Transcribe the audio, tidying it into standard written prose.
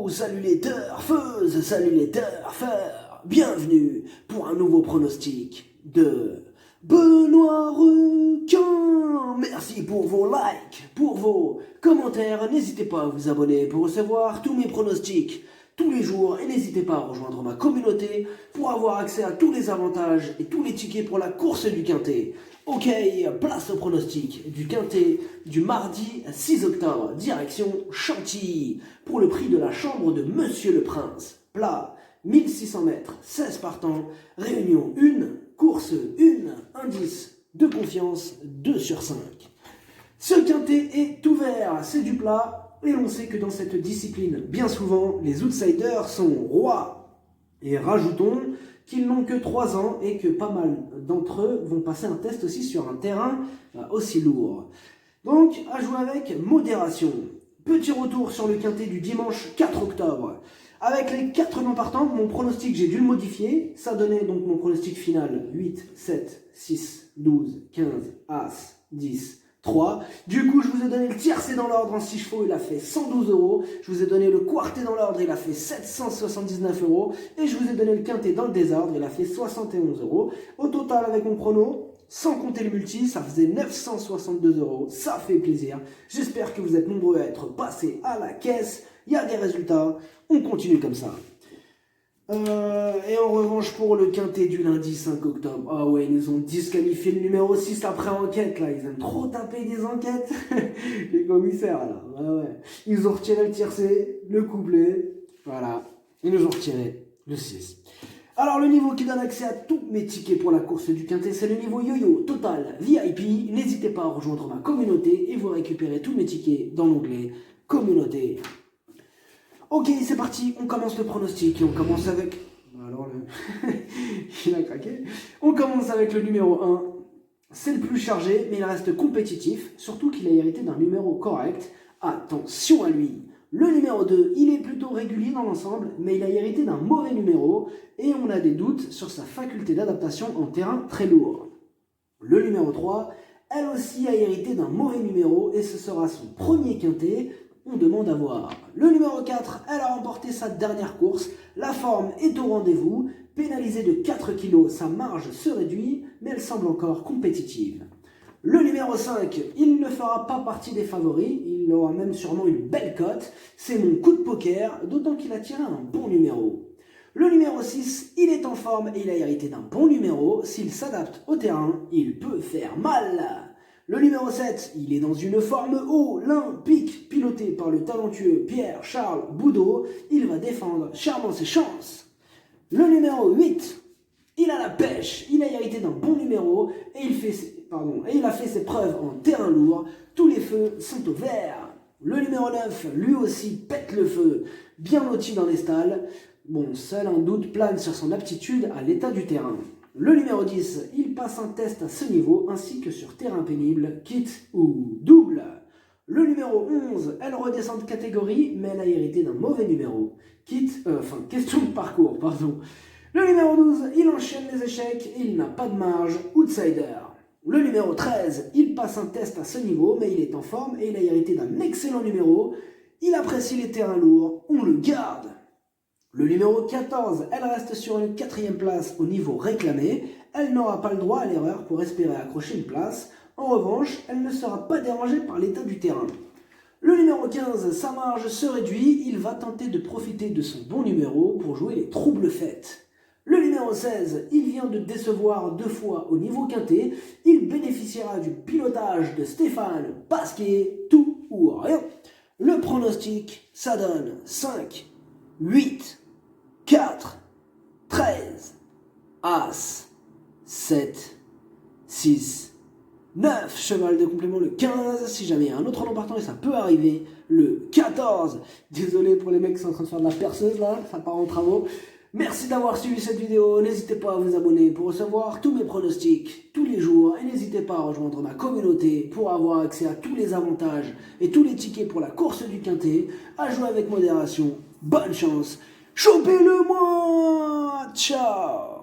salut les turfeuses, salut les turfeurs, bienvenue pour un nouveau pronostic de Benoît Requin. Merci pour vos likes, pour vos commentaires, n'hésitez pas à vous abonner pour recevoir tous mes pronostics tous les jours et n'hésitez pas à rejoindre ma communauté pour avoir accès à tous les avantages et tous les tickets pour la course du Quintet. Ok, place au pronostic du Quintet du mardi 6 octobre, direction Chantilly, pour le prix de la chambre de Monsieur le Prince. Plat, 1600 mètres, 16 partants, réunion 1, course 1, indice de confiance 2 sur 5. Ce Quintet est ouvert, c'est du plat. Et l'on sait que dans cette discipline, bien souvent, les outsiders sont rois. Et rajoutons qu'ils n'ont que 3 ans et que pas mal d'entre eux vont passer un test aussi sur un terrain aussi lourd. Donc, à jouer avec modération. Petit retour sur le Quintet du dimanche 4 octobre. Avec les 4 noms partants, mon pronostic, j'ai dû le modifier. Ça donnait donc mon pronostic final 8, 7, 6, 12, 15, As, 10, 3. Du coup, je vous ai donné le tiercé dans l'ordre en 6 chevaux, il a fait 112 €. Je vous ai donné le quartet dans l'ordre, il a fait 779 €. Et je vous ai donné le quintet dans le désordre, il a fait 71 €. Au total, avec mon prono, sans compter le multi, ça faisait 962 €. Ça fait plaisir. J'espère que vous êtes nombreux à être passés à la caisse. Il y a des résultats. On continue comme ça. Et en revanche, pour le Quintet du lundi 5 octobre, ah ouais, ils nous ont disqualifié le numéro 6 après enquête, là. Ils aiment trop taper des enquêtes. Les commissaires, là. Ouais. Ils ont retiré le tiercé, le couplet. Voilà. Ils nous ont retiré le 6. Alors, le niveau qui donne accès à tous mes tickets pour la course du Quintet, c'est le niveau yo-yo total VIP. N'hésitez pas à rejoindre ma communauté et vous récupérez tous mes tickets dans l'onglet communauté. Ok, c'est parti, on commence le pronostic et on commence avec... Alors, il a craqué. On commence avec le numéro 1. C'est le plus chargé, mais il reste compétitif, surtout qu'il a hérité d'un numéro correct. Attention à lui. Le numéro 2, il est plutôt régulier dans l'ensemble, mais il a hérité d'un mauvais numéro et on a des doutes sur sa faculté d'adaptation en terrain très lourd. Le numéro 3, elle aussi a hérité d'un mauvais numéro et ce sera son premier quintet. On demande à voir. Le numéro 4, elle a remporté sa dernière course. La forme est au rendez-vous. Pénalisée de 4 kg, sa marge se réduit, mais elle semble encore compétitive. Le numéro 5, il ne fera pas partie des favoris. Il aura même sûrement une belle cote. C'est mon coup de poker, d'autant qu'il a tiré un bon numéro. Le numéro 6, il est en forme et il a hérité d'un bon numéro. S'il s'adapte au terrain, il peut faire mal. Le numéro 7, il est dans une forme olympique, piloté par le talentueux Pierre-Charles Boudot. Il va défendre chèrement ses chances. Le numéro 8, il a la pêche, il a hérité d'un bon numéro et il a fait ses preuves en terrain lourd. Tous les feux sont au vert. Le numéro 9, lui aussi pète le feu, bien loti dans les stalles. Bon, seul un doute plane sur son aptitude à l'état du terrain. Le numéro 10, il passe un test à ce niveau ainsi que sur terrain pénible, quitte ou double. Le numéro 11, elle redescend de catégorie, mais elle a hérité d'un mauvais numéro. Question de parcours, pardon. Le numéro 12, il enchaîne les échecs et il n'a pas de marge, outsider. Le numéro 13, il passe un test à ce niveau, mais il est en forme et il a hérité d'un excellent numéro. Il apprécie les terrains lourds, on le garde. Le numéro 14, elle reste sur une 4e place au niveau réclamé. Elle n'aura pas le droit à l'erreur pour espérer accrocher une place. En revanche, elle ne sera pas dérangée par l'état du terrain. Le numéro 15, sa marge se réduit. Il va tenter de profiter de son bon numéro pour jouer les troubles fêtes. Le numéro 16, il vient de décevoir 2 fois au niveau quintet. Il bénéficiera du pilotage de Stéphane Pasquier, tout ou rien. Le pronostic, ça donne 5, 8, 4, 13, As, 7, 6, 9, cheval de complément le 15, si jamais il y a un autre nom partant et ça peut arriver, le 14. Désolé pour les mecs qui sont en train de faire de la perceuse là, ça part en travaux. Merci d'avoir suivi cette vidéo, n'hésitez pas à vous abonner pour recevoir tous mes pronostics tous les jours et n'hésitez pas à rejoindre ma communauté pour avoir accès à tous les avantages et tous les tickets pour la course du Quintet, à jouer avec modération. Bonne chance, chopez-le moi, ciao.